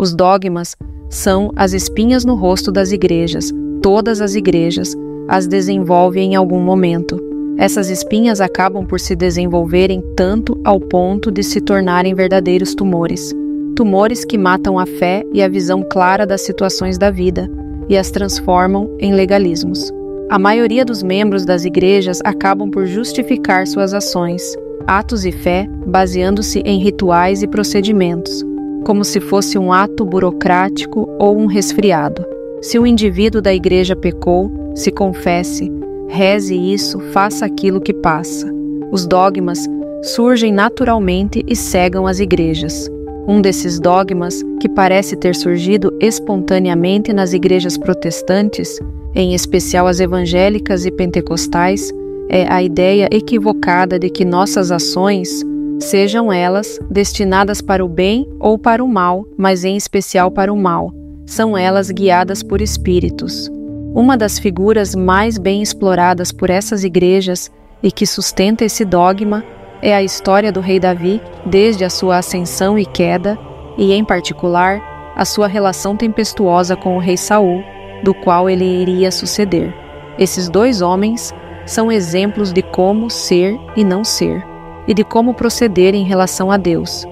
Os dogmas são as espinhas no rosto das igrejas. Todas as igrejas as desenvolvem em algum momento. Essas espinhas acabam por se desenvolverem tanto ao ponto de se tornarem verdadeiros tumores. Tumores que matam a fé e a visão clara das situações da vida e as transformam em legalismos. A maioria dos membros das igrejas acabam por justificar suas ações, atos e fé, baseando-se em rituais e procedimentos, como se fosse um ato burocrático ou um resfriado. Se um indivíduo da igreja pecou, se confesse, reze isso, faça aquilo que passa. Os dogmas surgem naturalmente e cegam as igrejas. Um desses dogmas, que parece ter surgido espontaneamente nas igrejas protestantes, em especial as evangélicas e pentecostais, é a ideia equivocada de que nossas ações, sejam elas destinadas para o bem ou para o mal, mas em especial para o mal, são elas guiadas por espíritos. Uma das figuras mais bem exploradas por essas igrejas e que sustenta esse dogma é a história do rei Davi, desde a sua ascensão e queda, e em particular, a sua relação tempestuosa com o rei Saul, do qual ele iria suceder. Esses dois homens são exemplos de como ser e não ser, e de como proceder em relação a Deus.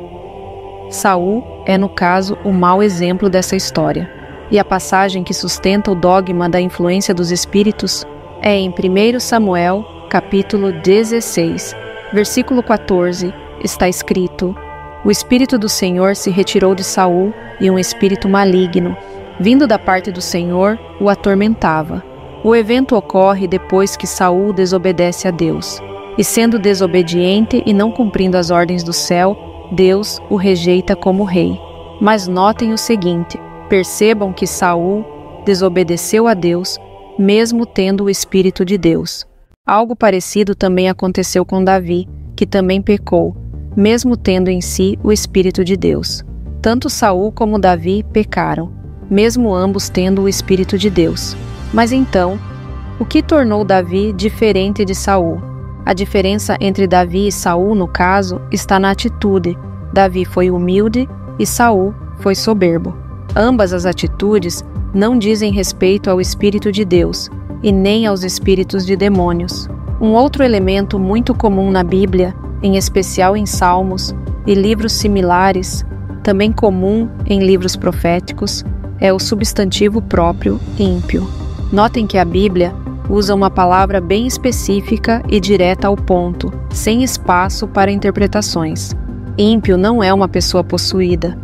Saul é, no caso, o mau exemplo dessa história, e a passagem que sustenta o dogma da influência dos espíritos é em 1 Samuel, capítulo 16, versículo 14, está escrito: O Espírito do Senhor se retirou de Saul, e um espírito maligno, vindo da parte do Senhor, o atormentava. O evento ocorre depois que Saul desobedece a Deus, e sendo desobediente e não cumprindo as ordens do céu, Deus o rejeita como rei. Mas notem o seguinte: percebam que Saul desobedeceu a Deus, mesmo tendo o Espírito de Deus. Algo parecido também aconteceu com Davi, que também pecou, mesmo tendo em si o Espírito de Deus. Tanto Saul como Davi pecaram, mesmo ambos tendo o Espírito de Deus. Mas então, o que tornou Davi diferente de Saul? A diferença entre Davi e Saul, no caso, está na atitude. Davi foi humilde e Saul foi soberbo. Ambas as atitudes não dizem respeito ao Espírito de Deus e nem aos espíritos de demônios. Um outro elemento muito comum na Bíblia, em especial em Salmos e livros similares, também comum em livros proféticos, é o substantivo próprio ímpio. Notem que a Bíblia usa uma palavra bem específica e direta ao ponto, sem espaço para interpretações. Ímpio não é uma pessoa possuída.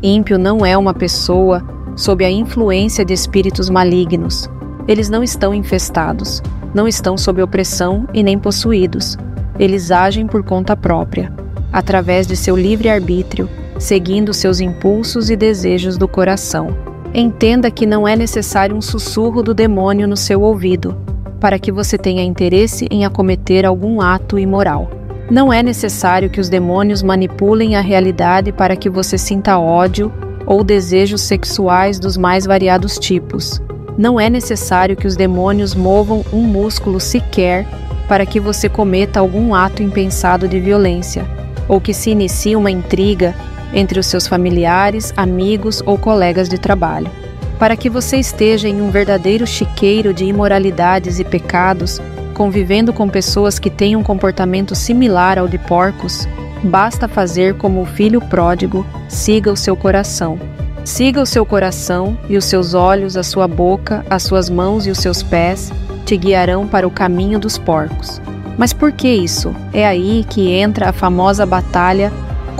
Ímpio não é uma pessoa sob a influência de espíritos malignos. Eles não estão infestados, não estão sob opressão e nem possuídos. Eles agem por conta própria, através de seu livre-arbítrio, seguindo seus impulsos e desejos do coração. Entenda que não é necessário um sussurro do demônio no seu ouvido, para que você tenha interesse em acometer algum ato imoral. Não é necessário que os demônios manipulem a realidade para que você sinta ódio ou desejos sexuais dos mais variados tipos. Não é necessário que os demônios movam um músculo sequer para que você cometa algum ato impensado de violência, ou que se inicie uma intriga entre os seus familiares, amigos ou colegas de trabalho. Para que você esteja em um verdadeiro chiqueiro de imoralidades e pecados, convivendo com pessoas que têm um comportamento similar ao de porcos, basta fazer como o filho pródigo: siga o seu coração. Siga o seu coração, e os seus olhos, a sua boca, as suas mãos e os seus pés te guiarão para o caminho dos porcos. Mas por que isso? É aí que entra a famosa batalha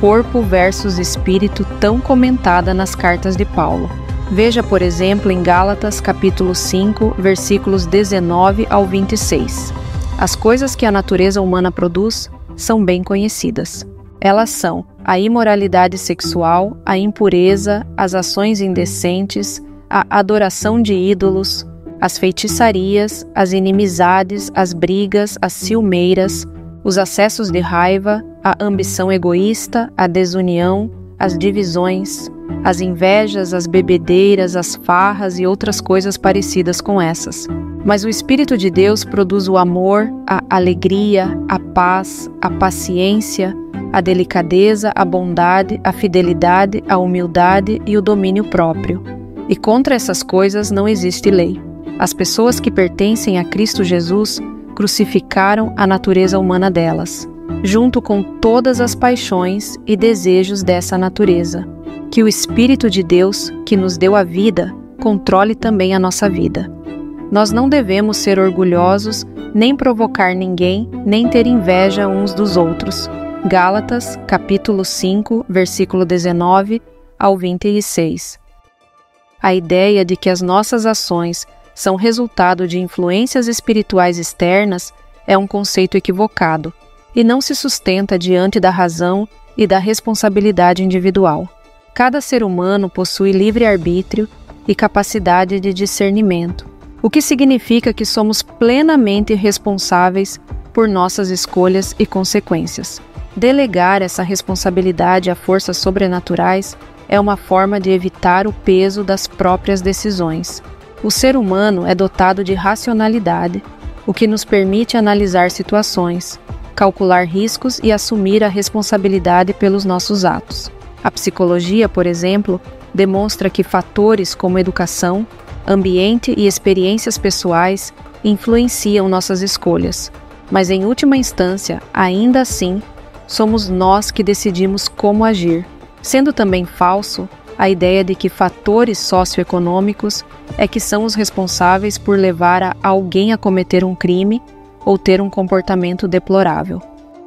corpo versus espírito tão comentada nas cartas de Paulo. Veja, por exemplo, em Gálatas capítulo 5, versículos 19 ao 26. As coisas que a natureza humana produz são bem conhecidas. Elas são a imoralidade sexual, a impureza, as ações indecentes, a adoração de ídolos, as feitiçarias, as inimizades, as brigas, as ciumeiras, os acessos de raiva, a ambição egoísta, a desunião, as divisões, as invejas, as bebedeiras, as farras e outras coisas parecidas com essas. Mas o Espírito de Deus produz o amor, a alegria, a paz, a paciência, a delicadeza, a bondade, a fidelidade, a humildade e o domínio próprio. E contra essas coisas não existe lei. As pessoas que pertencem a Cristo Jesus crucificaram a natureza humana delas, junto com todas as paixões e desejos dessa natureza. Que o Espírito de Deus, que nos deu a vida, controle também a nossa vida. Nós não devemos ser orgulhosos, nem provocar ninguém, nem ter inveja uns dos outros. Gálatas, capítulo 5, versículo 19 ao 26. A ideia de que as nossas ações são resultado de influências espirituais externas é um conceito equivocado e não se sustenta diante da razão e da responsabilidade individual. Cada ser humano possui livre-arbítrio e capacidade de discernimento, o que significa que somos plenamente responsáveis por nossas escolhas e consequências. Delegar essa responsabilidade a forças sobrenaturais é uma forma de evitar o peso das próprias decisões. O ser humano é dotado de racionalidade, o que nos permite analisar situações, calcular riscos e assumir a responsabilidade pelos nossos atos. A psicologia, por exemplo, demonstra que fatores como educação, ambiente e experiências pessoais influenciam nossas escolhas, mas em última instância, ainda assim, somos nós que decidimos como agir, sendo também falso a ideia de que fatores socioeconômicos é que são os responsáveis por levar alguém a cometer um crime ou ter um comportamento deplorável.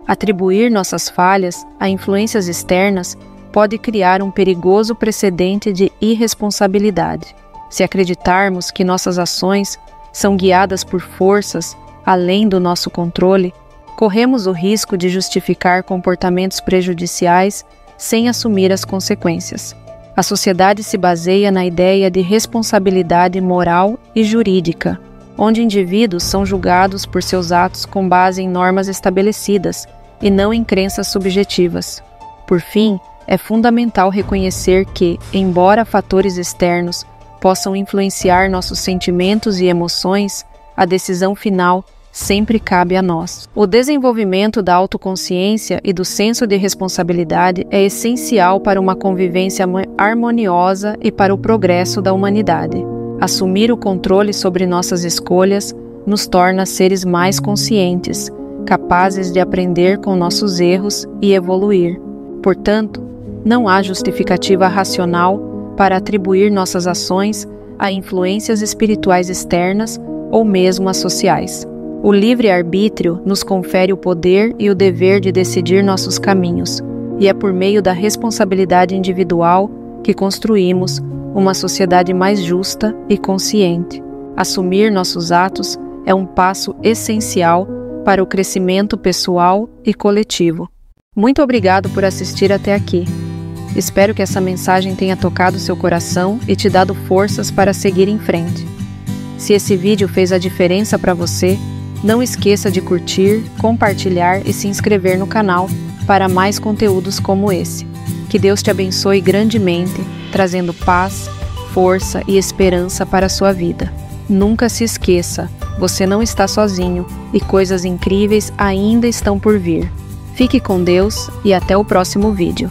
Atribuir nossas falhas a influências externas pode criar um perigoso precedente de irresponsabilidade. Se acreditarmos que nossas ações são guiadas por forças além do nosso controle, corremos o risco de justificar comportamentos prejudiciais sem assumir as consequências. A sociedade se baseia na ideia de responsabilidade moral e jurídica, onde indivíduos são julgados por seus atos com base em normas estabelecidas e não em crenças subjetivas. Por fim, é fundamental reconhecer que, embora fatores externos possam influenciar nossos sentimentos e emoções, a decisão final sempre cabe a nós. O desenvolvimento da autoconsciência e do senso de responsabilidade é essencial para uma convivência harmoniosa e para o progresso da humanidade. Assumir o controle sobre nossas escolhas nos torna seres mais conscientes, capazes de aprender com nossos erros e evoluir. Portanto, não há justificativa racional para atribuir nossas ações a influências espirituais externas ou mesmo as sociais. O livre-arbítrio nos confere o poder e o dever de decidir nossos caminhos, e é por meio da responsabilidade individual que construímos uma sociedade mais justa e consciente. Assumir nossos atos é um passo essencial para o crescimento pessoal e coletivo. Muito obrigado por assistir até aqui. Espero que essa mensagem tenha tocado seu coração e te dado forças para seguir em frente. Se esse vídeo fez a diferença para você, não esqueça de curtir, compartilhar e se inscrever no canal para mais conteúdos como esse. Que Deus te abençoe grandemente, trazendo paz, força e esperança para a sua vida. Nunca se esqueça, você não está sozinho e coisas incríveis ainda estão por vir. Fique com Deus e até o próximo vídeo.